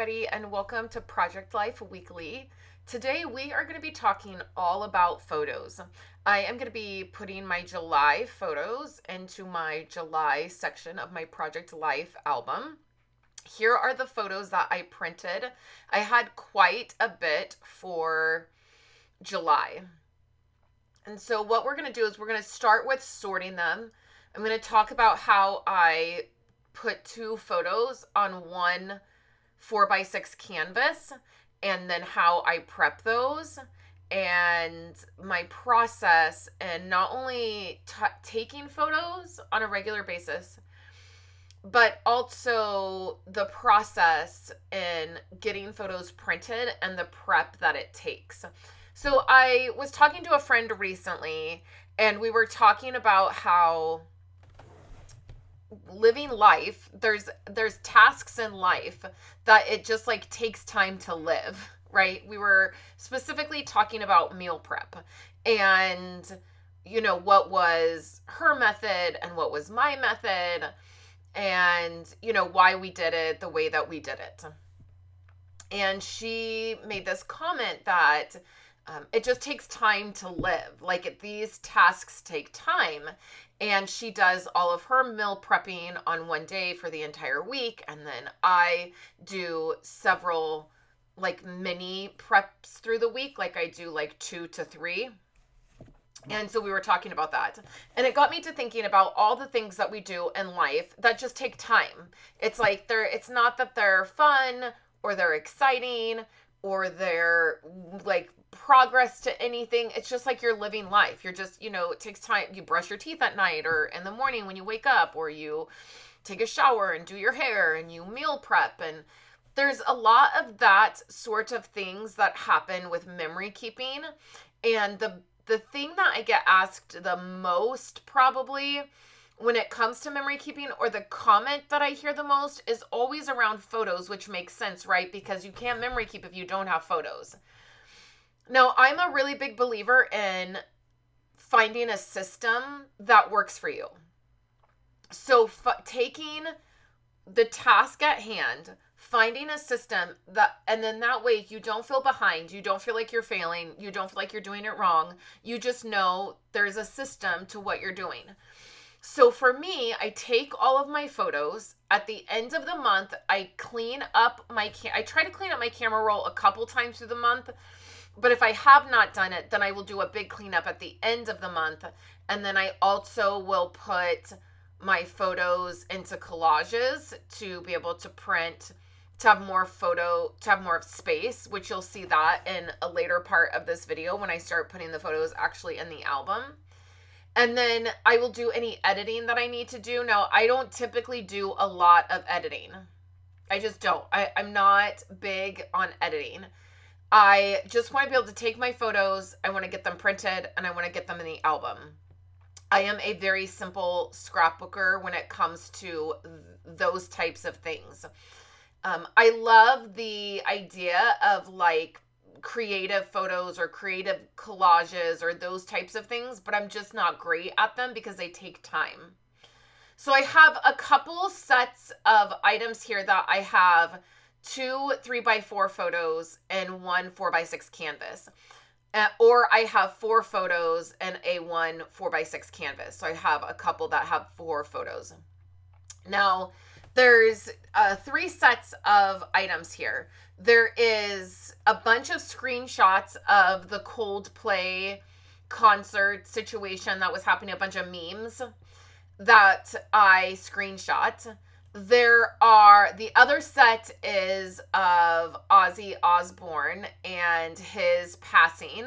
everybody, and welcome to Project Life Weekly. Today, we are going to be talking all about photos. I am going to be putting my July photos into my July section of my Project Life album. Here are the photos that I printed. I had quite a bit for July. And so, what we're going to do is we're going to start with sorting them. I'm going to talk about how I put two photos on one 4x6 canvas and then how I prep those and my process and not only taking photos on a regular basis but also the process in getting photos printed and the prep that it takes. So I was talking to a friend recently and we were talking about how living life, there's tasks in life that it just like takes time to live, right? We were specifically talking about meal prep and what was her method and what was my method and why we did it the way that we did it. And she made this comment that it just takes time to live. Like these tasks take time. And she does all of her meal prepping on one day for the entire week. And then I do several like mini preps through the week. Like I do like 2 to 3. And so we were talking about that. And it got me to thinking about all the things that we do in life that just take time. It's like it's not that they're fun or they're exciting or they're like progress to anything. It's just like you're living life. You're just, it takes time. You brush your teeth at night or in the morning when you wake up, or you take a shower and do your hair and you meal prep. And there's a lot of that sort of things that happen with memory keeping. And the thing that I get asked the most probably when it comes to memory keeping, or the comment that I hear the most, is always around photos, which makes sense, right? Because you can't memory keep if you don't have photos. Now, I'm a really big believer in finding a system that works for you. So taking the task at hand, finding a system and then that way you don't feel behind, you don't feel like you're failing, you don't feel like you're doing it wrong. You just know there's a system to what you're doing. So for me, I take all of my photos at the end of the month. I try to clean up my camera roll a couple times through the month. But if I have not done it, then I will do a big cleanup at the end of the month. And then I also will put my photos into collages to be able to print, to have more space, which you'll see that in a later part of this video when I start putting the photos actually in the album. And then I will do any editing that I need to do. Now, I don't typically do a lot of editing. I just don't. I'm not big on editing. I just want to be able to take my photos, I want to get them printed, and I want to get them in the album. I am a very simple scrapbooker when it comes to those types of things. I love the idea of like creative photos or creative collages or those types of things, but I'm just not great at them because they take time. So I have a couple sets of items here that I have 2 3x4 photos and 1 4x6 canvas. Or I have 4 photos and a 1 4x6 canvas. So I have a couple that have 4 photos. Now, there's 3 sets of items here. There is a bunch of screenshots of the Coldplay concert situation that was happening, a bunch of memes that I screenshot. The other set is of Ozzy Osbourne and his passing,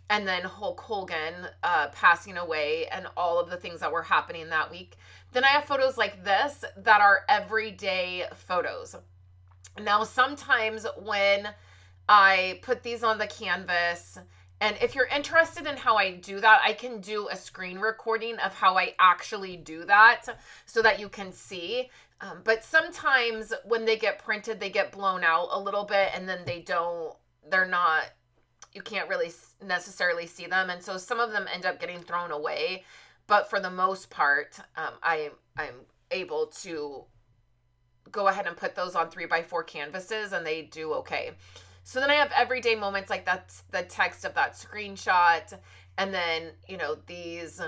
and then Hulk Hogan passing away and all of the things that were happening that week. Then I have photos like this that are everyday photos. Now, sometimes when I put these on the canvas, and if you're interested in how I do that, I can do a screen recording of how I actually do that so that you can see. But sometimes when they get printed, they get blown out a little bit and then you can't really necessarily see them. And so some of them end up getting thrown away. But for the most part, I'm able to go ahead and put those on 3x4 canvases, and they do okay. So then I have everyday moments, like that's the text of that screenshot. And then, these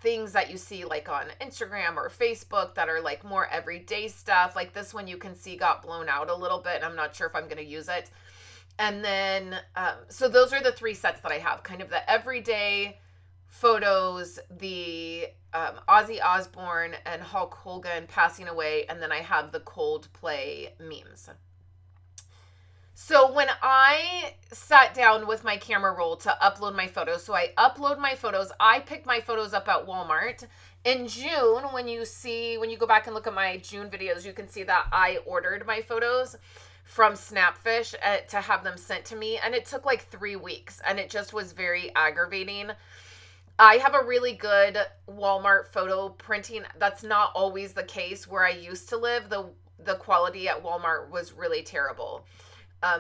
things that you see like on Instagram or Facebook that are like more everyday stuff. Like this one you can see got blown out a little bit. I'm not sure if I'm going to use it. And then, so those are the 3 sets that I have, kind of the everyday photos, the Ozzy Osbourne and Hulk Hogan passing away, and then I have the Coldplay memes. So when I sat down with my camera roll to upload my photos, so I upload my photos, I picked my photos up at Walmart. In June, when you go back and look at my June videos, you can see that I ordered my photos from Snapfish to have them sent to me, and it took like 3 weeks, and it just was very aggravating. I have a really good Walmart photo printing. That's not always the case. Where I used to live, the quality at Walmart was really terrible.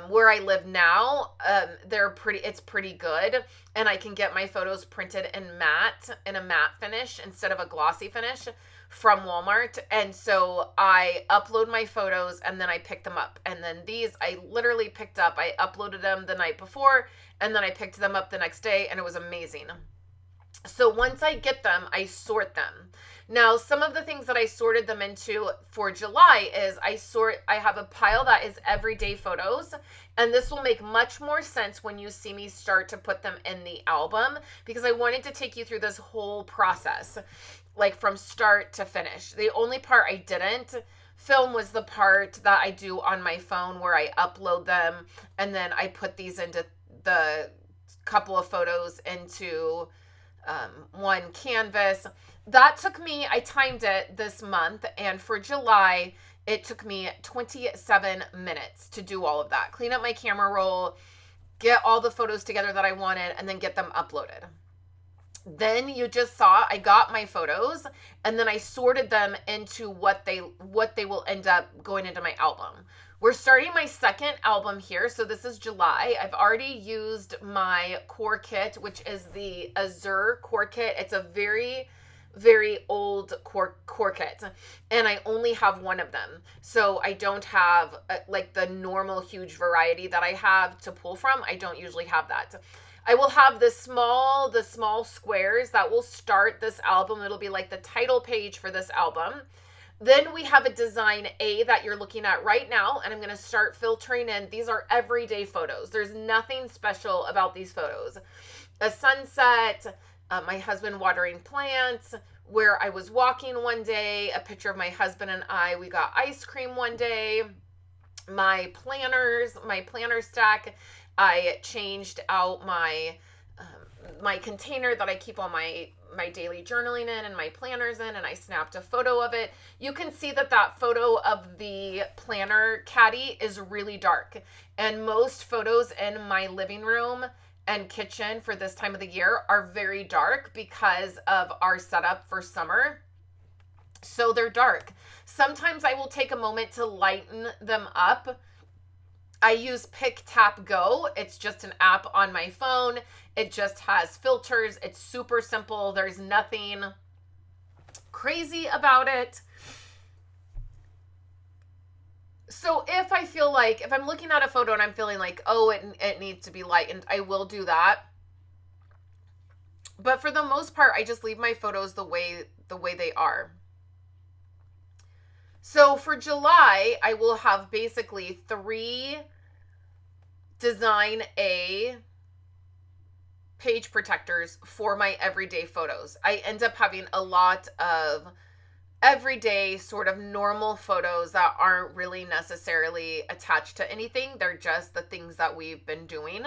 Where I live now, it's pretty good, and I can get my photos printed in a matte finish instead of a glossy finish from Walmart. And so I upload my photos and then I pick them up. And then these I literally picked up. I uploaded them the night before and then I picked them up the next day, and it was amazing. So once I get them, I sort them. Now, some of the things that I sorted them into for July is I have a pile that is everyday photos, and this will make much more sense when you see me start to put them in the album, because I wanted to take you through this whole process, like from start to finish. The only part I didn't film was the part that I do on my phone where I upload them, and then I put these into the couple of photos into one canvas. That took me, I timed it this month, and for July, it took me 27 minutes to do all of that. Clean up my camera roll, get all the photos together that I wanted, and then get them uploaded. Then you just saw I got my photos, and then I sorted them into what they will end up going into my album. We're starting my second album here, so this is July. I've already used my core kit, which is the Azure core kit. It's a very, very old core kit, and I only have one of them. So I don't have like the normal huge variety that I have to pull from. I don't usually have that. I will have the small squares that will start this album. It'll be like the title page for this album. Then we have a design A that you're looking at right now, and I'm going to start filtering in. These are everyday photos. There's nothing special about these photos. A sunset, my husband watering plants, where I was walking one day, a picture of my husband and I, we got ice cream one day, my planner stack, I changed out my container that I keep all my daily journaling in and my planners in, and I snapped a photo of it. You can see that photo of the planner caddy is really dark, and most photos in my living room and kitchen for this time of the year are very dark because of our setup for summer. So they're dark. Sometimes I will take a moment to lighten them up. I use Pick Tap Go. It's just an app on my phone. It just has filters. It's super simple. There's nothing crazy about it. So if I'm looking at a photo and I'm feeling like, oh, it needs to be lightened, I will do that. But for the most part, I just leave my photos the way they are. So for July, I will have basically 3 Design A page protectors for my everyday photos. I end up having a lot of everyday sort of normal photos that aren't really necessarily attached to anything. They're just the things that we've been doing.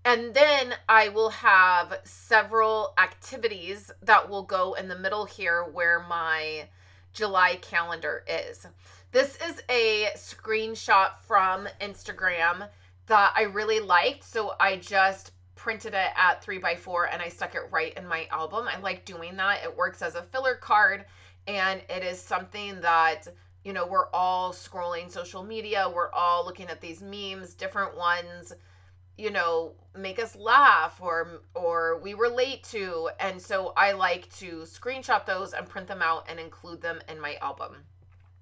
And then I will have several activities that will go in the middle here where my July calendar is. This is a screenshot from Instagram that I really liked, so I just printed it at 3x4 and I stuck it right in my album. I like doing that. It works as a filler card, and it is something that, we're all scrolling social media, we're all looking at these memes, different ones, make us laugh or we relate to, and so I like to screenshot those and print them out and include them in my album.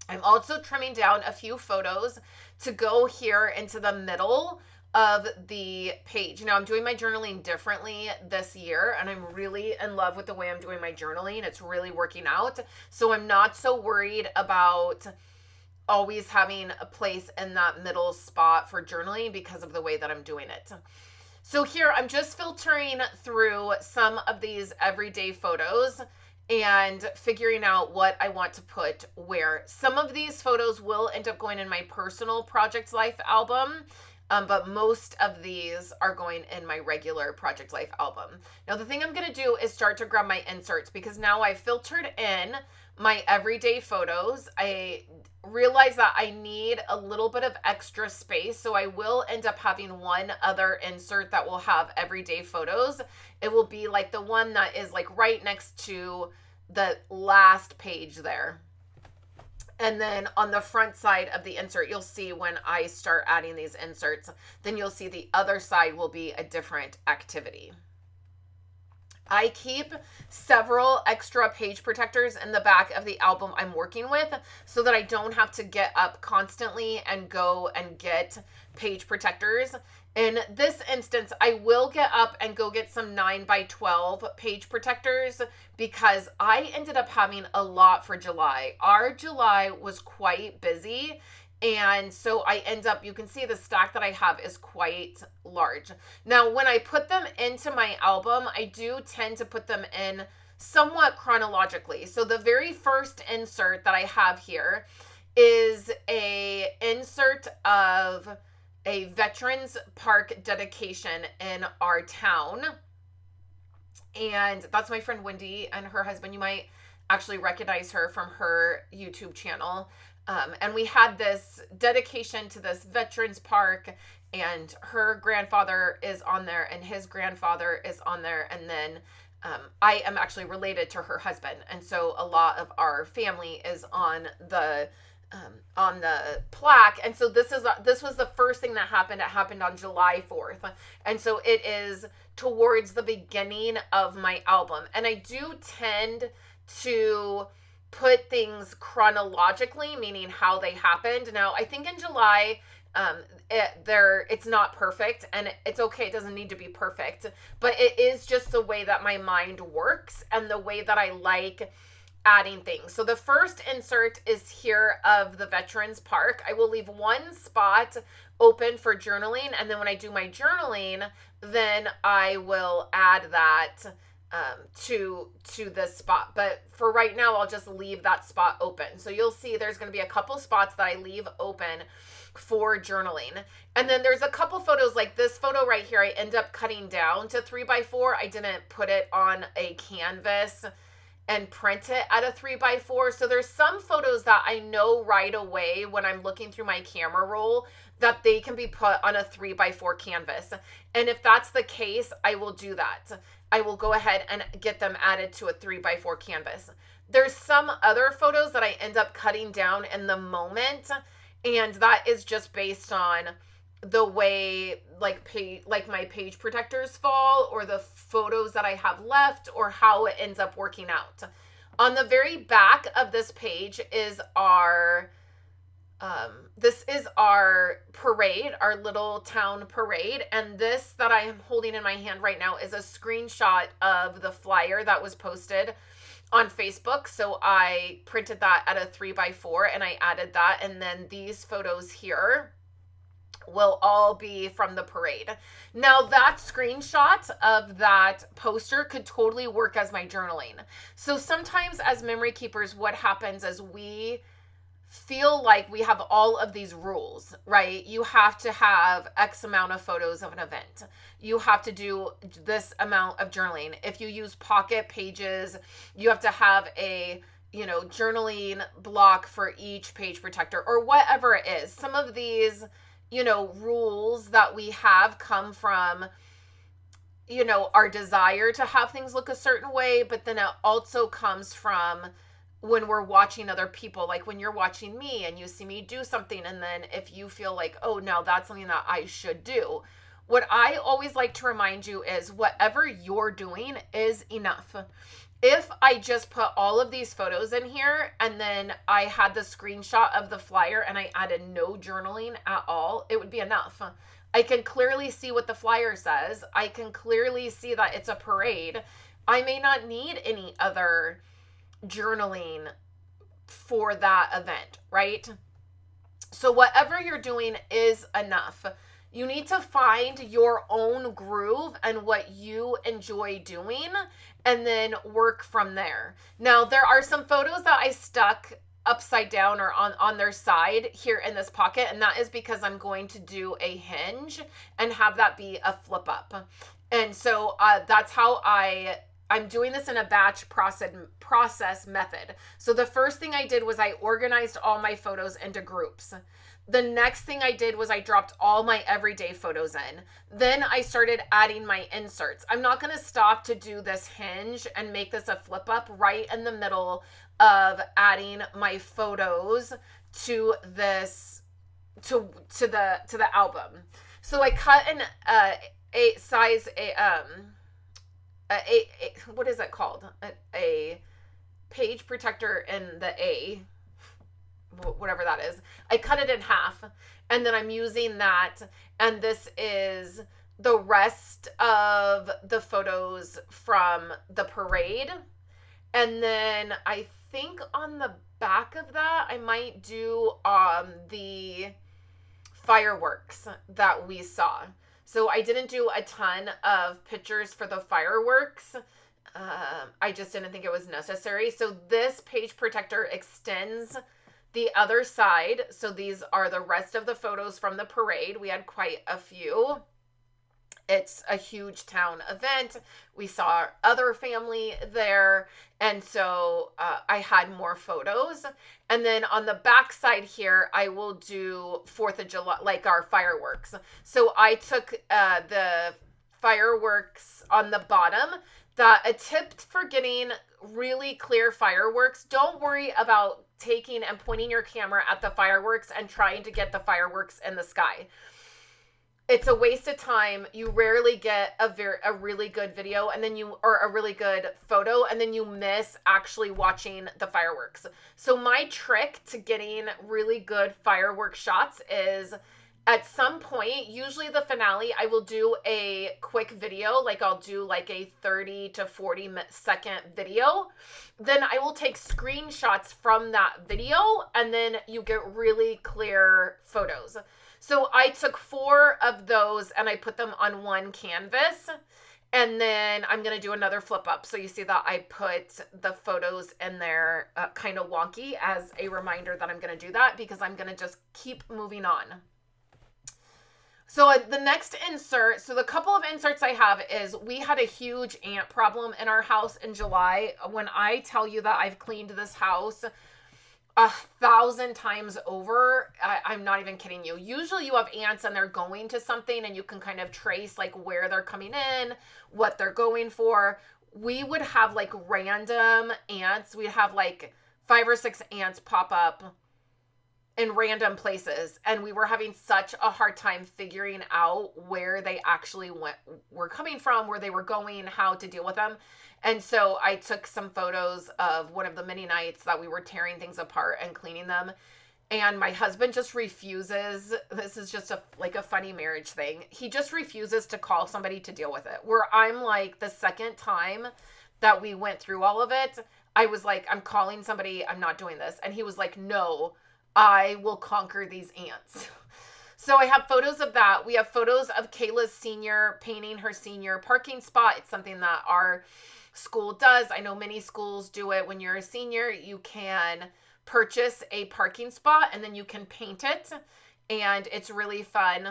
I'm also trimming down a few photos to go here into the middle of the page. Now I'm doing my journaling differently this year, and I'm really in love with the way I'm doing my journaling. It's really working out. So I'm not so worried about always having a place in that middle spot for journaling because of the way that I'm doing it. So here I'm just filtering through some of these everyday photos and figuring out what I want to put where. Some of these photos will end up going in my personal Project Life album, but most of these are going in my regular Project Life album. Now the thing I'm going to do is start to grab my inserts, because now I've filtered in my everyday photos. I realize that I need a little bit of extra space, so I will end up having one other insert that will have everyday photos. It will be like the one that is like right next to the last page there. And then on the front side of the insert, you'll see when I start adding these inserts, then you'll see the other side will be a different activity. I keep several extra page protectors in the back of the album I'm working with so that I don't have to get up constantly and go and get page protectors. In this instance, I will get up and go get some 9x12 page protectors because I ended up having a lot for July. Our July was quite busy. And so I end up, you can see the stack that I have is quite large. Now, when I put them into my album, I do tend to put them in somewhat chronologically. So the very first insert that I have here is a insert of a Veterans Park dedication in our town. And that's my friend Wendy and her husband. You might actually recognize her from her YouTube channel. And we had this dedication to this Veterans Park, and her grandfather is on there and his grandfather is on there. And then I am actually related to her husband. And so a lot of our family is on the plaque. And so this was the first thing that happened. It happened on July 4th. And so it is towards the beginning of my album. And I do tend to put things chronologically, meaning how they happened. Now, I think in July, it's not perfect, and it's okay. It doesn't need to be perfect, but it is just the way that my mind works and the way that I like adding things. So the first insert is here of the Veterans Park. I will leave one spot open for journaling, and then when I do my journaling, then I will add that to this spot. But for right now, I'll just leave that spot open. So you'll see there's going to be a couple spots that I leave open for journaling. And then there's a couple photos like this photo right here. I end up cutting down to 3x4. I didn't put it on a canvas and print it at a 3x4. So there's some photos that I know right away when I'm looking through my camera roll that they can be put on a 3x4 canvas. And if that's the case, I will do that. I will go ahead and get them added to a 3x4 canvas. There's some other photos that I end up cutting down in the moment, and that is just based on the way like my page protectors fall, or the photos that I have left, or how it ends up working out. On the very back of this page is our parade, our little town parade. And this that I am holding in my hand right now is a screenshot of the flyer that was posted on Facebook. So I printed that at a 3x4 and I added that. And then these photos here will all be from the parade. Now that screenshot of that poster could totally work as my journaling. So sometimes as memory keepers, what happens is we feel like we have all of these rules, right? You have to have X amount of photos of an event. You have to do this amount of journaling. If you use pocket pages, you have to have a, journaling block for each page protector, or whatever it is. Some of these, rules that we have come from, our desire to have things look a certain way, but then it also comes from when we're watching other people, like when you're watching me and you see me do something, and then if you feel like, oh, now that's something that I should do. What I always like to remind you is whatever you're doing is enough. If I just put all of these photos in here and then I had the screenshot of the flyer and I added no journaling at all, it would be enough. I can clearly see what the flyer says. I can clearly see that it's a parade. I may not need any other journaling for that event, right? So whatever you're doing is enough. You need to find your own groove and what you enjoy doing and then work from there. Now, there are some photos that I stuck upside down or on their side here in this pocket, and that is because I'm going to do a hinge and have that be a flip up. And so that's how I'm doing this in a batch process method. So the first thing I did was I organized all my photos into groups. The next thing I did was I dropped all my everyday photos in. Then I started adding my inserts. I'm not going to stop to do this hinge and make this a flip up right in the middle of adding my photos to this to the album. So I cut an a size what is it called? A page protector in the A, whatever that is. I cut it in half, and then I'm using that, and this is the rest of the photos from the parade. And then I think on the back of that I might do the fireworks that we saw. So I didn't do a ton of pictures for the fireworks. I just didn't think it was necessary. So this page protector extends the other side. So these are the rest of the photos from the parade. We had quite a few. It's a huge town event. We saw our other family there. And so I had more photos. And then on the back side here, I will do 4th of July, like our fireworks. So I took the fireworks on the bottom. A tip for getting really clear fireworks, don't worry about taking and pointing your camera at the fireworks and trying to get the fireworks in the sky. It's a waste of time. You rarely get a really good video or a really good photo, and then you miss actually watching the fireworks. So my trick to getting really good firework shots is at some point, usually the finale, I will do a quick video. Like I'll do like a 30 to 40 second video. Then I will take screenshots from that video, and then you get really clear photos. So I took 4 of those and I put them on one canvas, and then I'm going to do another flip up. So you see that I put the photos in there kind of wonky as a reminder that I'm going to do that, because I'm going to just keep moving on. So the next insert, so the couple of inserts I have is we had a huge ant problem in our house in July. When I tell you that I've cleaned this house 1,000 times over, I'm not even kidding you. Usually you have ants and they're going to something and you can kind of trace like where they're coming in, what they're going for. We would have like random ants. We'd have like 5 or 6 ants pop up in random places, and we were having such a hard time figuring out where they actually were coming from, where they were going, how to deal with them. And so I took some photos of one of the many nights that we were tearing things apart and cleaning them. And my husband just refuses. This is just a funny marriage thing. He just refuses to call somebody to deal with it. Where I'm like, the second time that we went through all of it, I was like, I'm calling somebody. I'm not doing this. And he was like, no, I will conquer these ants. So I have photos of that. We have photos of Kayla's senior painting her senior parking spot. It's something that our school does. I know many schools do it. When you're a senior, you can purchase a parking spot and then you can paint it. And it's really fun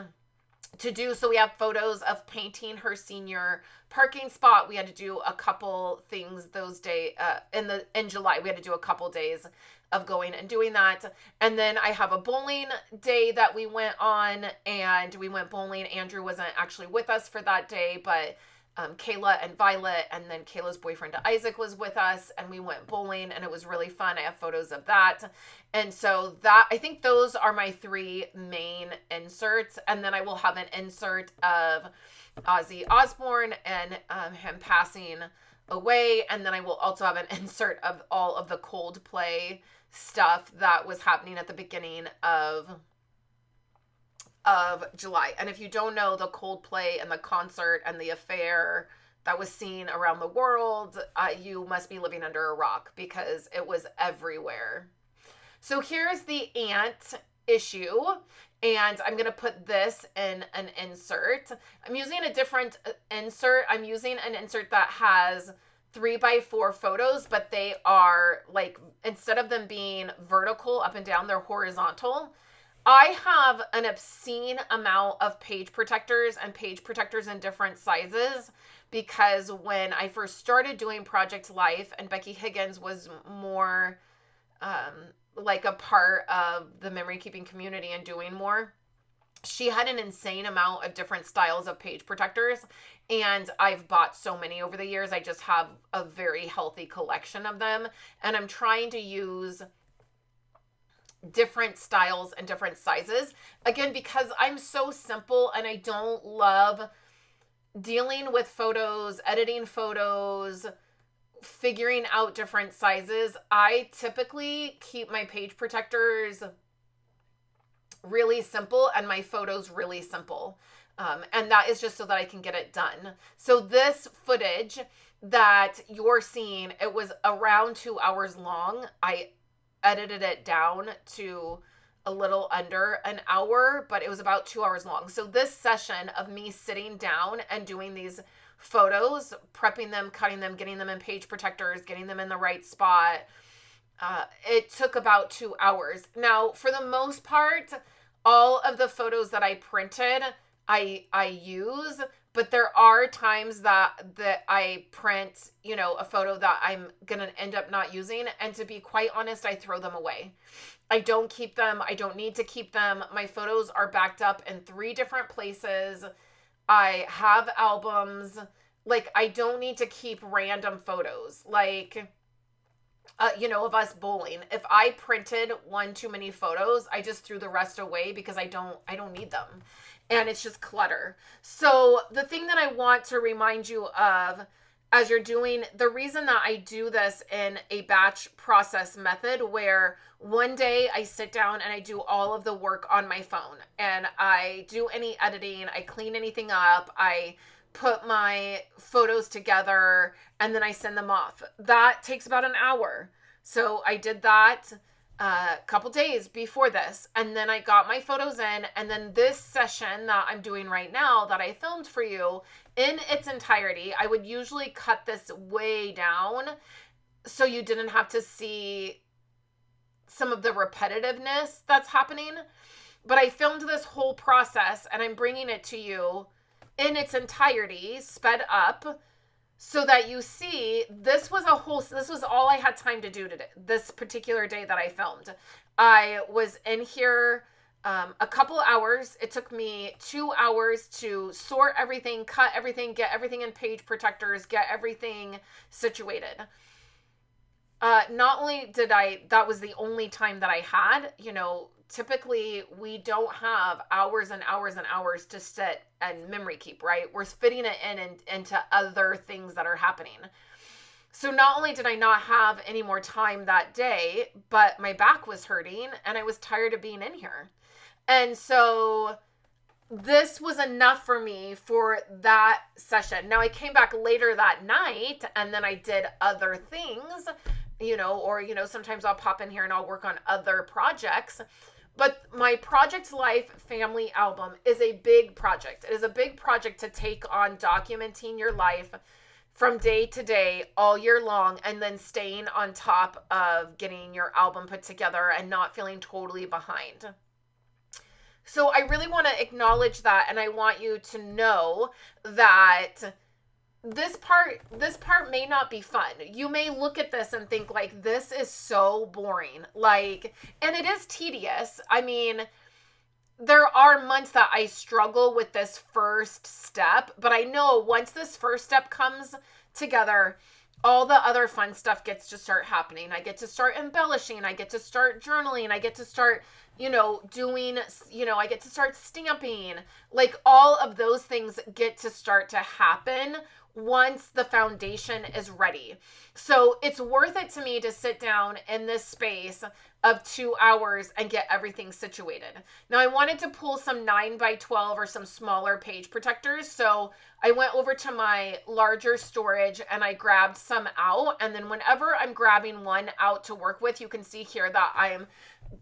to do. So we have photos of painting her senior parking spot. We had to do a couple things those days in July. We had to do a couple days of going and doing that. And then I have a bowling day that we went on, and we went bowling. Andrew wasn't actually with us for that day, but Kayla and Violet, and then Kayla's boyfriend Isaac was with us, and we went bowling, and it was really fun. I have photos of that. And so that, I think those are my three main inserts. And then I will have an insert of Ozzy Osbourne and him passing away. And then I will also have an insert of all of the Coldplay stuff that was happening at the beginning of July. And if you don't know, the Coldplay and the concert and the affair that was seen around the world, you must be living under a rock because it was everywhere. So here's the ant issue, and I'm going to put this in an insert. I'm using a different insert. I'm using an insert that has 3x4 photos, but they are like, instead of them being vertical up and down, they're horizontal. I have an obscene amount of page protectors and page protectors in different sizes because when I first started doing Project Life and Becky Higgins was more like a part of the memory keeping community and doing more, she had an insane amount of different styles of page protectors, and I've bought so many over the years. I just have a very healthy collection of them, and I'm trying to use different styles and different sizes. Again, because I'm so simple and I don't love dealing with photos, editing photos, figuring out different sizes, I typically keep my page protectors really simple and my photos really simple. And that is just so that I can get it done. So this footage that you're seeing, it was around 2 hours long. I edited it down to a little under an hour, but it was about 2 hours long. So this session of me sitting down and doing these photos, prepping them, cutting them, getting them in page protectors, getting them in the right spot, it took about 2 hours. Now, for the most part, all of the photos that I printed, I use, but there are times that I print, a photo that I'm going to end up not using. And to be quite honest, I throw them away. I don't keep them. I don't need to keep them. My photos are backed up in 3 different places. I have albums. Like, I don't need to keep random photos. Like, of us bowling. If I printed one too many photos, I just threw the rest away because I don't need them. And it's just clutter. So the thing that I want to remind you of as you're doing, the reason that I do this in a batch process method where one day I sit down and I do all of the work on my phone and I do any editing, I clean anything up, I put my photos together, and then I send them off. That takes about an hour. So I did that a couple days before this, and then I got my photos in, and then this session that I'm doing right now that I filmed for you in its entirety, I would usually cut this way down so you didn't have to see some of the repetitiveness that's happening. But I filmed this whole process and I'm bringing it to you in its entirety, sped up, so that you see this was all I had time to do today, this particular day that I filmed. I was in here a couple hours. It took me 2 hours to sort everything, cut everything, get everything in page protectors, get everything situated. Not only did that was the only time that I had, typically we don't have hours and hours and hours to sit and memory keep, right? We're fitting it into other things that are happening. So not only did I not have any more time that day, but my back was hurting and I was tired of being in here. And so this was enough for me for that session. Now I came back later that night and then I did other things, sometimes I'll pop in here and I'll work on other projects. But my Project Life family album is a big project. It is a big project to take on documenting your life from day to day, all year long, and then staying on top of getting your album put together and not feeling totally behind. So I really want to acknowledge that, and I want you to know that this part may not be fun. You may look at this and think like, this is so boring. And it is tedious. I mean, there are months that I struggle with this first step, but I know once this first step comes together, all the other fun stuff gets to start happening. I get to start embellishing, I get to start journaling, I get to start, doing, I get to start stamping. Like all of those things get to start to happen once the foundation is ready. So it's worth it to me to sit down in this space of 2 hours and get everything situated. Now, I wanted to pull some 9 by 12 or some smaller page protectors. So I went over to my larger storage and I grabbed some out. And then whenever I'm grabbing one out to work with, you can see here that I'm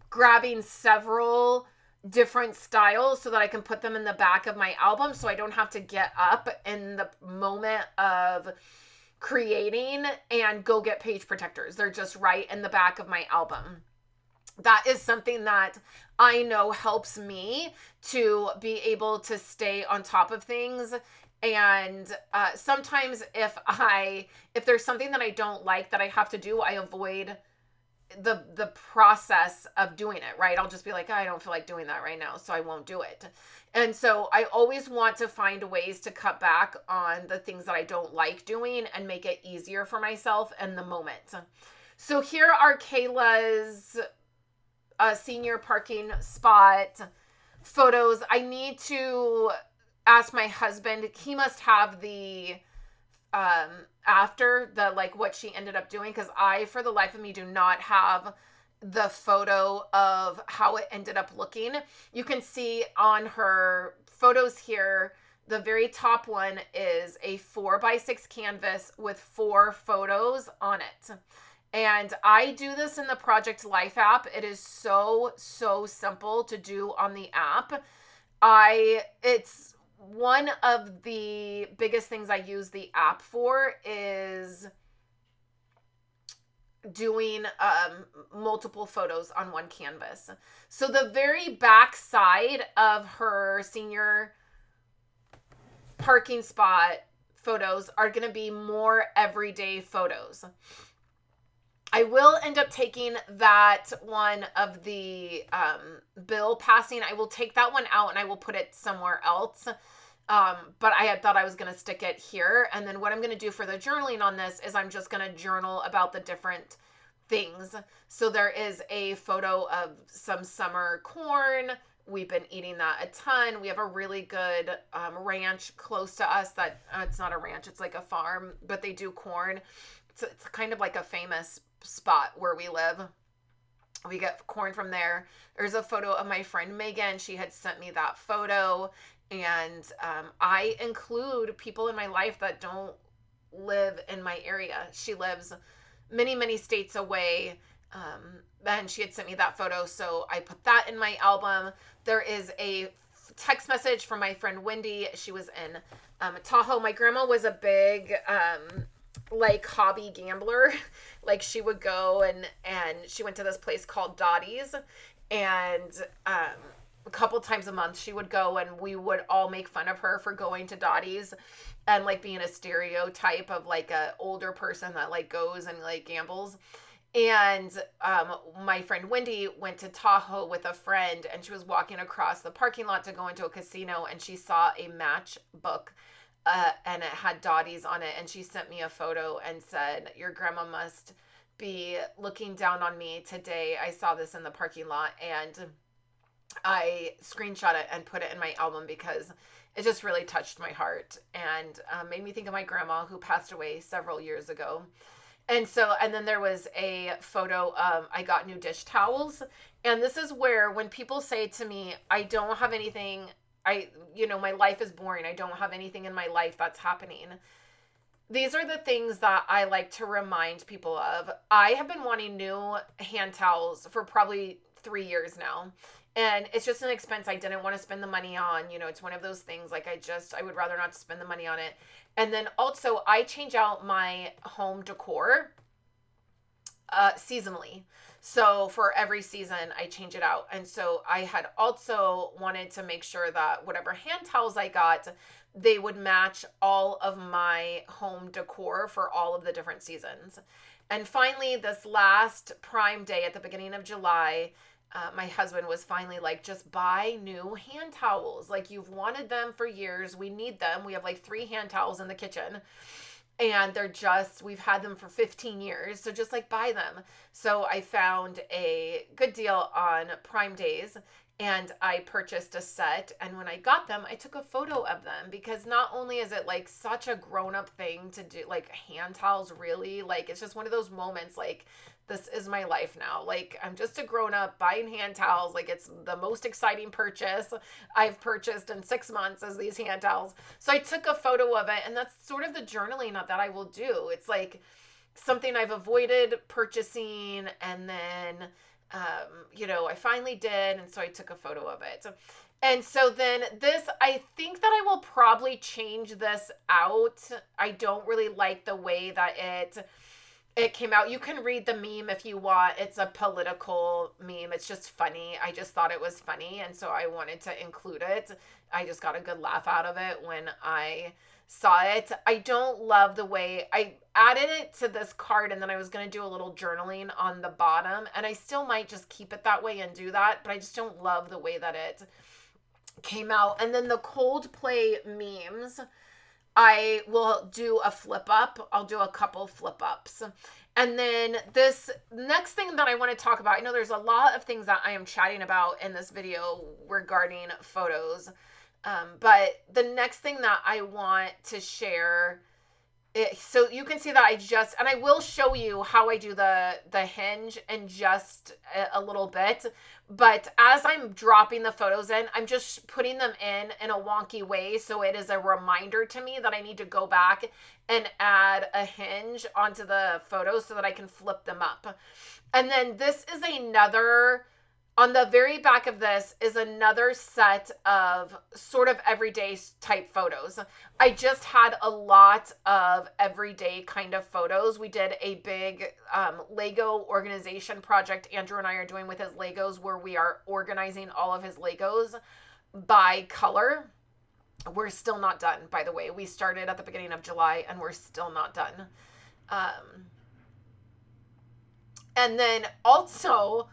grabbing several different styles so that I can put them in the back of my album so I don't have to get up in the moment of creating and go get page protectors. They're just right in the back of my album. That is something that I know helps me to be able to stay on top of things. And sometimes if there's something that I don't like that I have to do, I avoid the process of doing it, right? I'll just be like, I don't feel like doing that right now, so I won't do it. And so I always want to find ways to cut back on the things that I don't like doing and make it easier for myself in the moment. So here are Kayla's senior parking spot photos. I need to ask my husband. He must have the after the like what she ended up doing, because I for the life of me do not have the photo of how it ended up looking. You can see on her photos here, the very top one is a 4x6 canvas with 4 photos on it. And I do this in the Project Life app. It is so simple to do on the app. It's one of the biggest things I use the app for is doing multiple photos on one canvas. So the very back side of her senior parking spot photos are going to be more everyday photos. I will end up taking that one of the bill passing. I will take that one out and I will put it somewhere else. But I had thought I was going to stick it here. And then what I'm going to do for the journaling on this is I'm just going to journal about the different things. So there is a photo of some summer corn. We've been eating that a ton. We have a really good ranch close to us that it's not a ranch, it's like a farm, but they do corn. It's kind of like a famous spot where we live. We get corn from there. There's a photo of my friend Megan. She had sent me that photo. And I include people in my life that don't live in my area. She lives many states away. And she had sent me that photo. So I put that in my album. There is a text message from my friend Wendy. She was in Tahoe. My grandma was a big like hobby gambler. Like she would go and she went to this place called Dottie's, and a couple times a month she would go and we would all make fun of her for going to Dottie's and like being a stereotype of like a older person that like goes and like gambles. And my friend Wendy went to Tahoe with a friend, and she was walking across the parking lot to go into a casino, and she saw a matchbook and it had Dottie's on it, and she sent me a photo and said, your grandma must be looking down on me today. I saw this in the parking lot, and I screenshot it and put it in my album because it just really touched my heart and made me think of my grandma who passed away several years ago. And then there was a photo of, I got new dish towels. And this is where when people say to me, I don't have anything, my life is boring, I don't have anything in my life that's happening. These are the things that I like to remind people of. I have been wanting new hand towels for probably 3 years now. And it's just an expense I didn't want to spend the money on. It's one of those things like I would rather not spend the money on it. And then also I change out my home decor seasonally. So for every season I change it out. And so I had also wanted to make sure that whatever hand towels I got, they would match all of my home decor for all of the different seasons. And finally, this last Prime Day at the beginning of July, my husband was finally like, just buy new hand towels. Like, you've wanted them for years. We need them. We have like 3 hand towels in the kitchen. And we've had them for 15 years. So just like buy them. So I found a good deal on Prime Days and I purchased a set. And when I got them, I took a photo of them because not only is it like such a grown up thing to do, like hand towels, really, like it's just one of those moments like, this is my life now. Like, I'm just a grown up buying hand towels. Like, it's the most exciting purchase I've purchased in 6 months is these hand towels. So I took a photo of it, and that's sort of the journaling that I will do. It's like something I've avoided purchasing, and then, I finally did, and so I took a photo of it. And so then this, I think that I will probably change this out. I don't really like the way that it came out. You can read the meme if you want. It's a political meme. It's just funny. I just thought it was funny, and so I wanted to include it. I just got a good laugh out of it when I saw it. I don't love the way I added it to this card, and then I was going to do a little journaling on the bottom, and I still might just keep it that way and do that, but I just don't love the way that it came out. And then the Coldplay memes, I will do a flip up. I'll do a couple flip ups. And then this next thing that I want to talk about, I know there's a lot of things that I am chatting about in this video regarding photos. But the next thing that I want to share, so you can see that and I will show you how I do the hinge in just a little bit. But as I'm dropping the photos in, I'm just putting them in a wonky way. So it is a reminder to me that I need to go back and add a hinge onto the photos so that I can flip them up. And then this is another, on the very back of this is another set of sort of everyday type photos. I just had a lot of everyday kind of photos. We did a big Lego organization project Andrew and I are doing with his Legos, where we are organizing all of his Legos by color. We're still not done, by the way. We started at the beginning of July and we're still not done. And then also,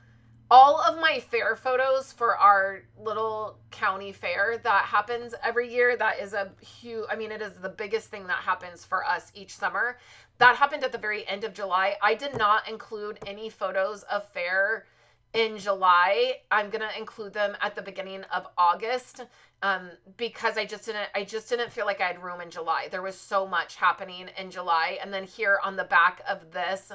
all of my fair photos for our little county fair that happens every year, that is a huge, it is the biggest thing that happens for us each summer. That happened at the very end of July. I did not include any photos of fair in July. I'm going to include them at the beginning of August, because I just didn't feel like I had room in July. There was so much happening in July. And then here on the back of this,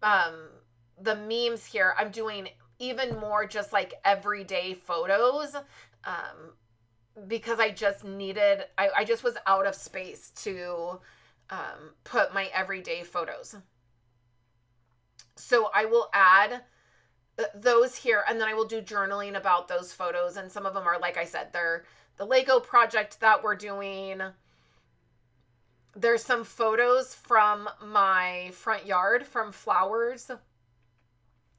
the memes here, I'm doing even more just like everyday photos, because I just needed, I just was out of space to put my everyday photos. So I will add those here, and then I will do journaling about those photos. And some of them are, like I said, they're the Lego project that we're doing. There's some photos from my front yard from flowers.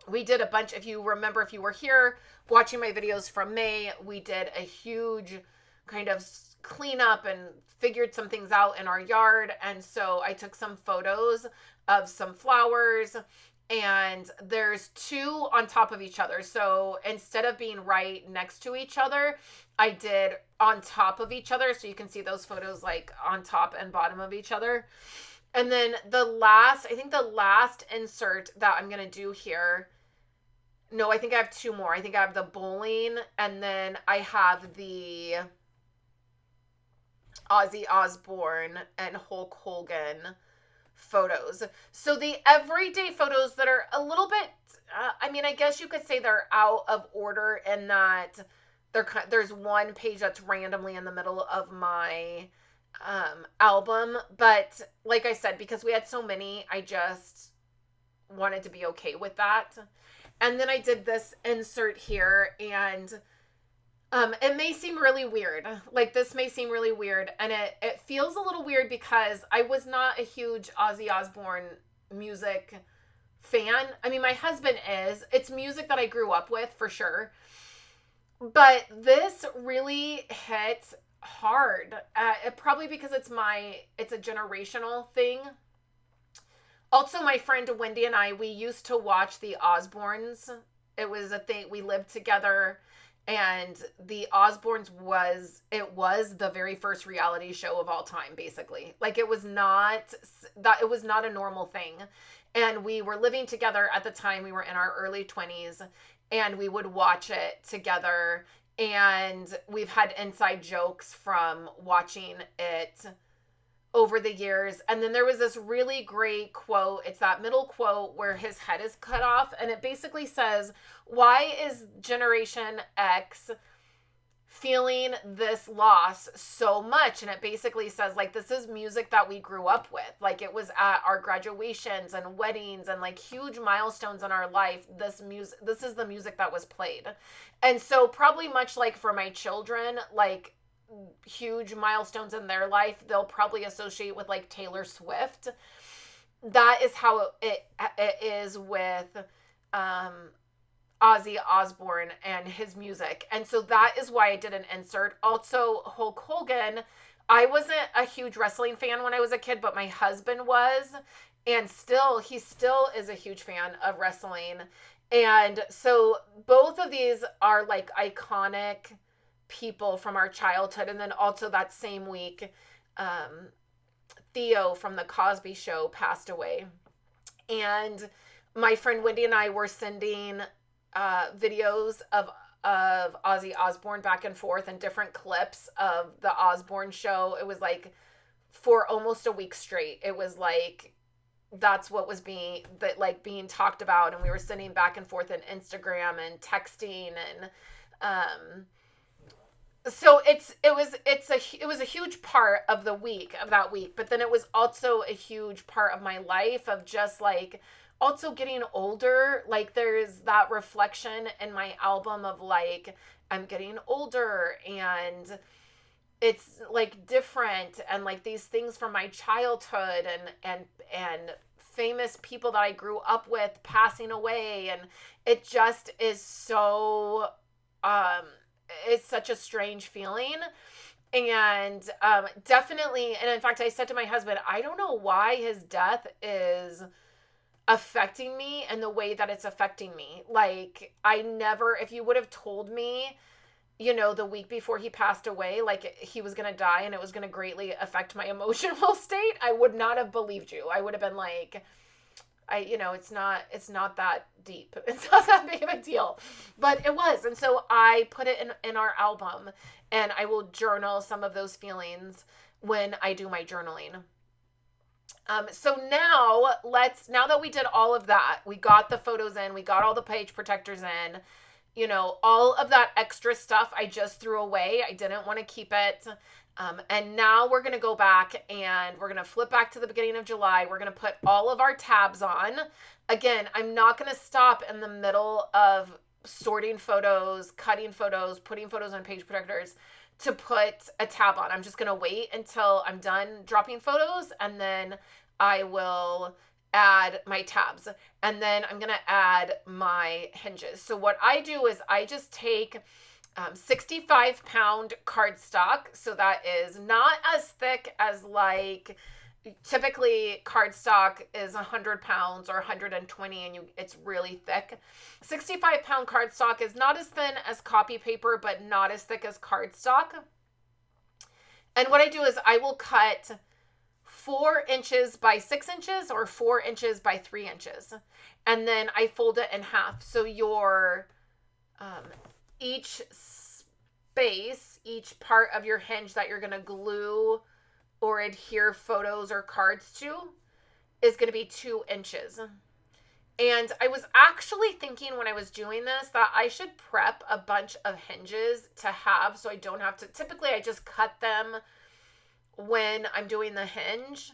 We did a bunch, if you remember, if you were here watching my videos from May, we did a huge kind of cleanup and figured some things out in our yard. And so I took some photos of some flowers, and there's 2 on top of each other. So instead of being right next to each other, I did on top of each other. So you can see those photos like on top and bottom of each other. And then the last insert that I'm going to do here, no, I think I have 2 more. I think I have the bowling, and then I have the Ozzy Osbourne and Hulk Hogan photos. So the everyday photos that are a little bit, I guess you could say they're out of order in that there's one page that's randomly in the middle of my album. But like I said, because we had so many, I just wanted to be okay with that. And then I did this insert here, and it may seem really weird. Like, this may seem really weird, and it feels a little weird because I was not a huge Ozzy Osbourne music fan. My husband is. It's music that I grew up with, for sure. But this really hit hard. Probably because it's a generational thing. Also, my friend Wendy and I, we used to watch the Osbournes It was a thing. We lived together, and the Osbournes was the very first reality show of all time, basically. Like, it was not a normal thing. And we were living together at the time. We were in our early 20s, and we would watch it together. And we've had inside jokes from watching it over the years. And then there was this really great quote. It's that middle quote where his head is cut off. And it basically says, why is Generation X feeling this loss so much? And it basically says, like, this is music that we grew up with. Like, it was at our graduations and weddings and like huge milestones in our life. This is the music that was played. And so probably much like for my children, like, huge milestones in their life they'll probably associate with like Taylor Swift. That is how it is with Ozzy Osbourne and his music. And so that is why I did an insert. Also, Hulk Hogan, I wasn't a huge wrestling fan when I was a kid, but my husband was, and he still is a huge fan of wrestling. And so both of these are like iconic people from our childhood. And then also that same week, Theo from the Cosby Show passed away. And my friend Wendy and I were sending videos of Ozzy Osbourne back and forth and different clips of the Osbourne show. It was like for almost a week straight. It was like that's what was being talked about, and we were sending back and forth on Instagram and texting, and so it was a huge part of that week, but then it was also a huge part of my life of just like also getting older. Like, there's that reflection in my album of like, I'm getting older and it's like different, and like these things from my childhood and famous people that I grew up with passing away, and it just is so it's such a strange feeling. And definitely, and in fact I said to my husband, I don't know why his death is affecting me and the way that it's affecting me. Like, if you would have told me, the week before he passed away, like he was going to die and it was going to greatly affect my emotional state, I would not have believed you. I would have been like, it's not that deep. It's not that big of a deal, but it was. And so I put it in our album, and I will journal some of those feelings when I do my journaling. So now that we did all of that, we got the photos in, we got all the page protectors in, all of that extra stuff I just threw away. I didn't want to keep it. And now we're going to go back and we're going to flip back to the beginning of July. We're going to put all of our tabs on. Again, I'm not going to stop in the middle of sorting photos, cutting photos, putting photos on page protectors to put a tab on. I'm just going to wait until I'm done dropping photos, and then I will add my tabs, and then I'm going to add my hinges. So what I do is I just take 65-pound cardstock. So that is not as thick as like typically cardstock is 100 pounds or 120, and it's really thick. 65-pound cardstock is not as thin as copy paper, but not as thick as cardstock. And what I do is I will cut 4 inches by 6 inches or 4 inches by 3 inches. And then I fold it in half. So your each space, each part of your hinge that you're going to glue or adhere photos or cards to is going to be 2 inches. And I was actually thinking when I was doing this that I should prep a bunch of hinges to have, so I don't have to. Typically I just cut them when I'm doing the hinge.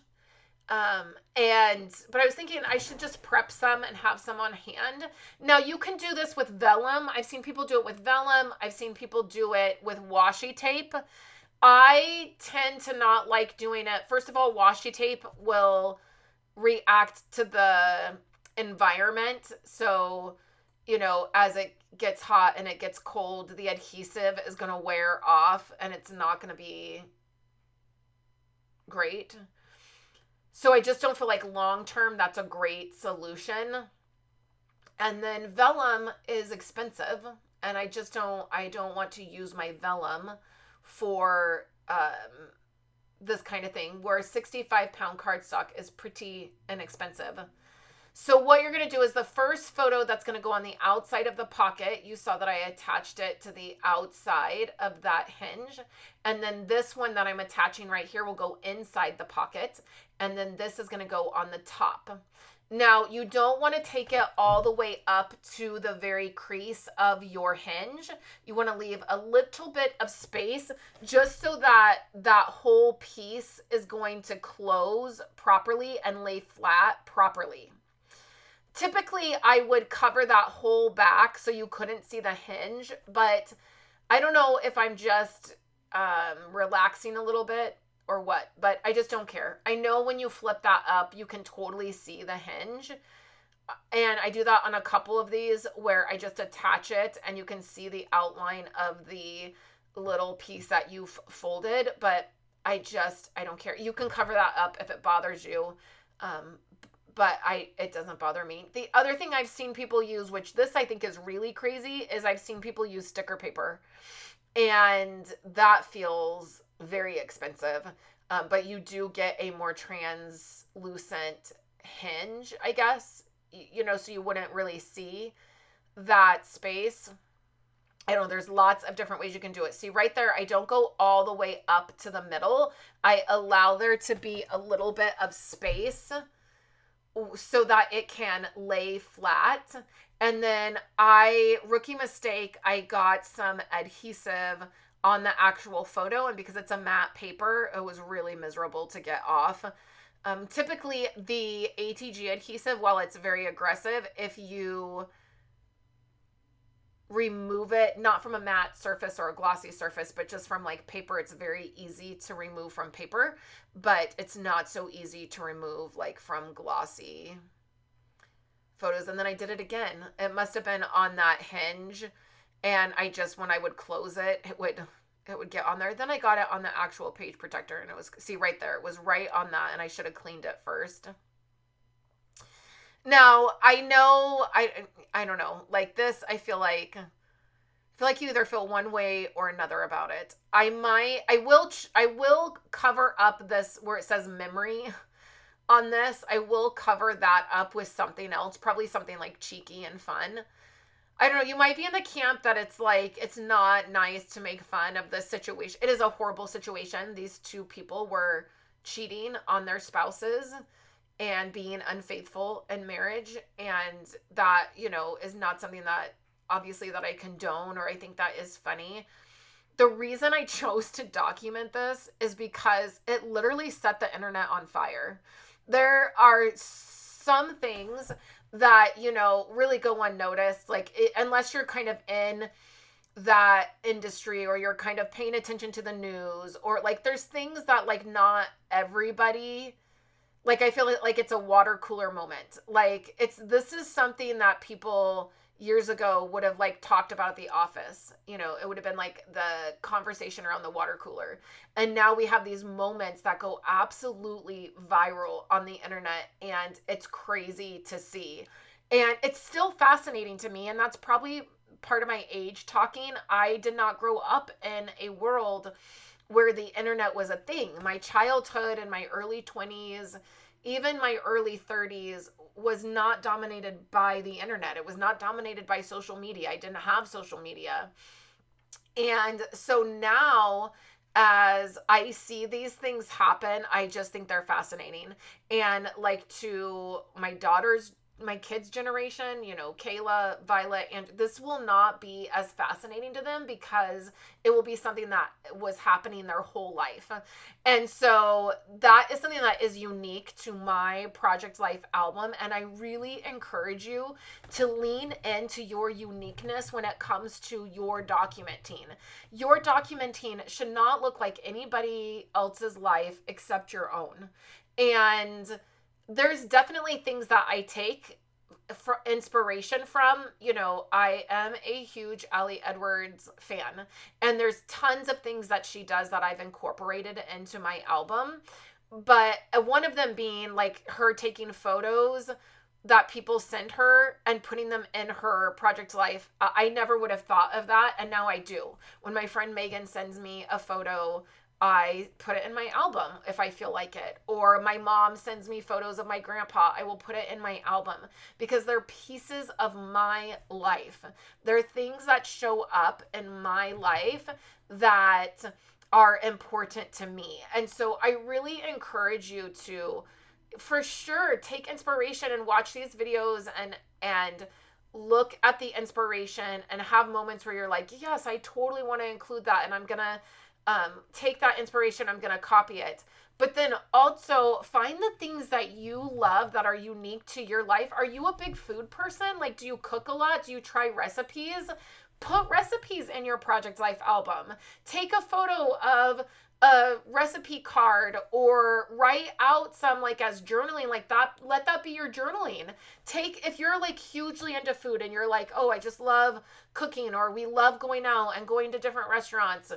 But I was thinking I should just prep some and have some on hand. Now you can do this with vellum. I've seen people do it with vellum. I've seen people do it with washi tape. I tend to not like doing it. First of all, washi tape will react to the environment. So, as it gets hot and it gets cold, the adhesive is going to wear off and it's not going to be great. So I just don't feel like long term that's a great solution. And then vellum is expensive, and I don't want to use my vellum for this kind of thing, where 65-pound cardstock is pretty inexpensive. So what you're going to do is the first photo that's going to go on the outside of the pocket, you saw that I attached it to the outside of that hinge. And then this one that I'm attaching right here will go inside the pocket. And then this is going to go on the top. Now, you don't want to take it all the way up to the very crease of your hinge. You want to leave a little bit of space just so that that whole piece is going to close properly and lay flat properly. Typically, I would cover that whole back so you couldn't see the hinge, but I don't know if I'm just relaxing a little bit or what, but I just don't care. I know when you flip that up, you can totally see the hinge. And I do that on a couple of these where I just attach it and you can see the outline of the little piece that you've folded, but I don't care. You can cover that up if it bothers you. But it doesn't bother me. The other thing I've seen people use, which this I think is really crazy, is I've seen people use sticker paper. And that feels very expensive. But you do get a more translucent hinge, I guess. So you wouldn't really see that space. I don't know, there's lots of different ways you can do it. See right there, I don't go all the way up to the middle. I allow there to be a little bit of space so that it can lay flat. And then rookie mistake, I got some adhesive on the actual photo, and because it's a matte paper, it was really miserable to get off. Typically, the ATG adhesive, while it's very aggressive, if you remove it, not from a matte surface or a glossy surface, but just from like paper, it's very easy to remove from paper, but it's not so easy to remove like from glossy photos. And then I did it again. It must have been on that hinge, and when I would close it, it would get on there. Then I got it on the actual page protector, and it was, see right there, it was right on that, and I should have cleaned it first. Now, I know, I don't know, like this, I feel like you either feel one way or another about it. I will cover up this where it says memory on this. I will cover that up with something else, probably something like cheeky and fun. I don't know, you might be in the camp that it's like, it's not nice to make fun of this situation. It is a horrible situation. These two people were cheating on their spouses and being unfaithful in marriage. And that, is not something that obviously that I condone or I think that is funny. The reason I chose to document this is because it literally set the internet on fire. There are some things that, really go unnoticed, like unless you're kind of in that industry or you're kind of paying attention to the news, or like there's things that like not everybody, like I feel like it's a water cooler moment. Like this is something that people years ago would have like talked about at the office. It would have been like the conversation around the water cooler. And now we have these moments that go absolutely viral on the internet, and it's crazy to see. And it's still fascinating to me, and that's probably part of my age talking. I did not grow up in a world where the internet was a thing. My childhood and my early 20s, even my early 30s, was not dominated by the internet. It was not dominated by social media. I didn't have social media. And so now, as I see these things happen, I just think they're fascinating. And like to my kids' generation, Kayla, Violet, and this will not be as fascinating to them because it will be something that was happening their whole life. And so that is something that is unique to my Project Life album. And I really encourage you to lean into your uniqueness when it comes to your documenting. Your documenting should not look like anybody else's life except your own. And there's definitely things that I take for inspiration from. I am a huge Ali Edwards fan, and there's tons of things that she does that I've incorporated into my album. But one of them being like her taking photos that people send her and putting them in her project life. I never would have thought of that, and now I do. When my friend Megan sends me a photo, I put it in my album if I feel like it. Or my mom sends me photos of my grandpa, I will put it in my album because they're pieces of my life. They're things that show up in my life that are important to me. And so I really encourage you to, for sure, take inspiration and watch these videos and look at the inspiration and have moments where you're like, yes, I totally want to include that, and I'm gonna take that inspiration, I'm gonna copy it. But then also find the things that you love that are unique to your life. Are you a big food person? Like, do you cook a lot? Do you try recipes? Put recipes in your project life album. Take a photo of a recipe card or write out some like as journaling like that. Let that be your journaling. Take, if you're like hugely into food and you're like, oh, I just love cooking, or we love going out and going to different restaurants,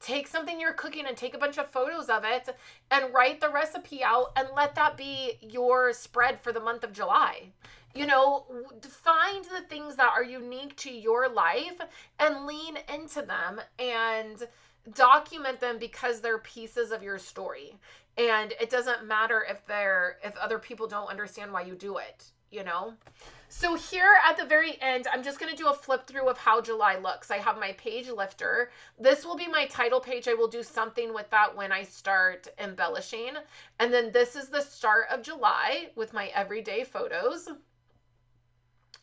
take something you're cooking and take a bunch of photos of it and write the recipe out and let that be your spread for the month of July. You know, find the things that are unique to your life and lean into them and document them because they're pieces of your story. And it doesn't matter if other people don't understand why you do it, you know? So here at the very end, I'm just going to do a flip through of how July looks. I have my page lifter. This will be my title page. I will do something with that when I start embellishing. And then this is the start of July with my everyday photos.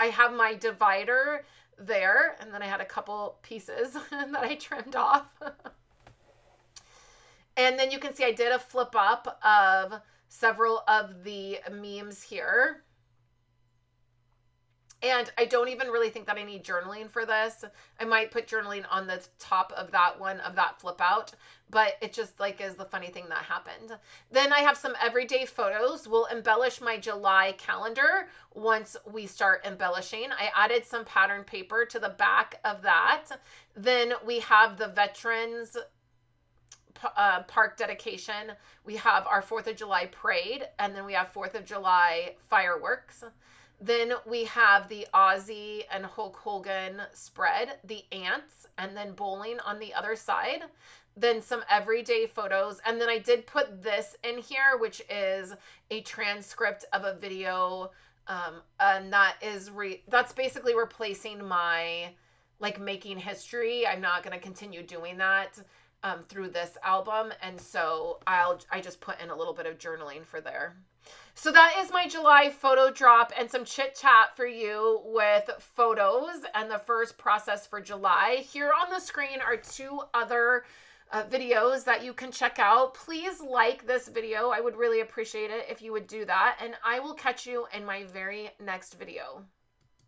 I have my divider there, and then I had a couple pieces that I trimmed off. And then you can see I did a flip up of several of the memes here. And I don't even really think that I need journaling for this. I might put journaling on the top of that one, of that flip out, but it just like is the funny thing that happened. Then I have some everyday photos. We'll embellish my July calendar once we start embellishing. I added some pattern paper to the back of that. Then we have the Veterans Park dedication. We have our 4th of July parade, and then we have 4th of July fireworks. Then we have the Ozzy and Hulk Hogan spread, the ants, and then bowling on the other side. Then some everyday photos. And then I did put this in here, which is a transcript of a video. And that's basically replacing my like making history. I'm not going to continue doing that through this album. And so I just put in a little bit of journaling for there. So that is my July photo drop and some chit chat for you with photos and the first process for July. Here on the screen are 2 other videos that you can check out. Please like this video. I would really appreciate it if you would do that. And I will catch you in my very next video.